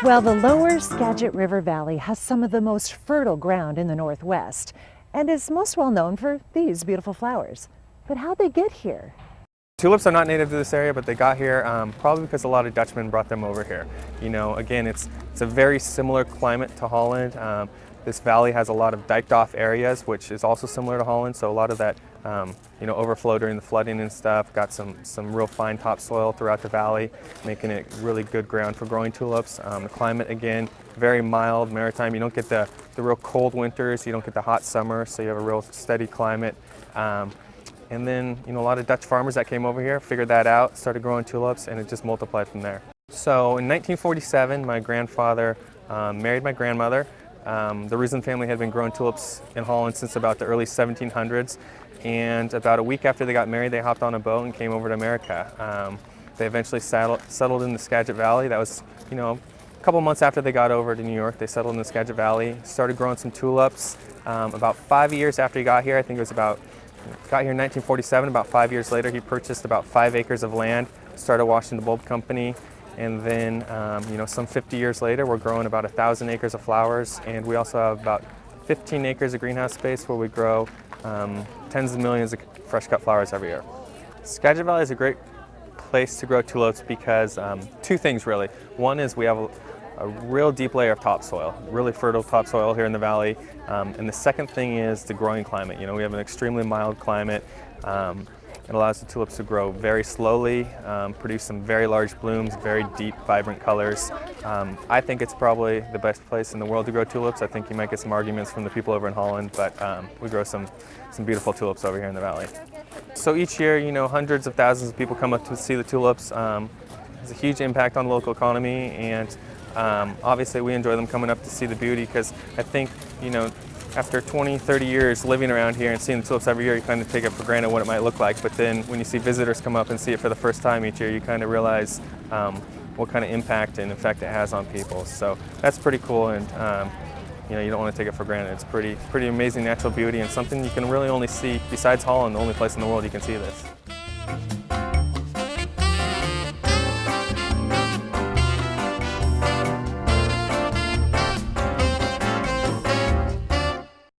Well, the lower Skagit River Valley has some of the most fertile ground in the Northwest and is most well known for these beautiful flowers. But how'd they get here? Tulips are not native to this area, but they got here probably because a lot of Dutchmen brought them over here. You know, again, it's a very similar climate to Holland. This valley has a lot of diked off areas, which is also similar to Holland. So a lot of that, overflow during the flooding and stuff. Got some real fine topsoil throughout the valley, making it really good ground for growing tulips. The climate, again, very mild, maritime. You don't get the real cold winters. You don't get the hot summer, so you have a real steady climate. And then, a lot of Dutch farmers that came over here figured that out, started growing tulips, and it just multiplied from there. So in 1947, my grandfather married my grandmother. The Risen family had been growing tulips in Holland since about the early 1700s, and about a week after they got married, they hopped on a boat and came over to America. They eventually settled in the Skagit Valley. That was, a couple months after they got over to New York. They settled in the Skagit Valley, started growing some tulips. About 5 years after he got here, I think it was got here in 1947, about 5 years later, he purchased about 5 acres of land, started Washington Bulb Company, and then, some 50 years later, we're growing about 1,000 acres of flowers, and we also have about 15 acres of greenhouse space where we grow tens of millions of fresh cut flowers every year. Skagit Valley is a great place to grow tulips because two things really. One is we have a real deep layer of topsoil, really fertile topsoil here in the valley. And the second thing is the growing climate. We have an extremely mild climate. It allows the tulips to grow very slowly, produce some very large blooms, very deep, vibrant colors. I think it's probably the best place in the world to grow tulips. I think you might get some arguments from the people over in Holland, but we grow some beautiful tulips over here in the valley. So each year, hundreds of thousands of people come up to see the tulips. It's a huge impact on the local economy, and obviously we enjoy them coming up to see the beauty because I think, after 20, 30 years living around here and seeing the tulips every year, you kind of take it for granted what it might look like. But then when you see visitors come up and see it for the first time each year, you kind of realize what kind of impact and effect it has on people. So that's pretty cool, and you don't want to take it for granted. It's pretty amazing natural beauty and something you can really only see, besides Holland, the only place in the world you can see this.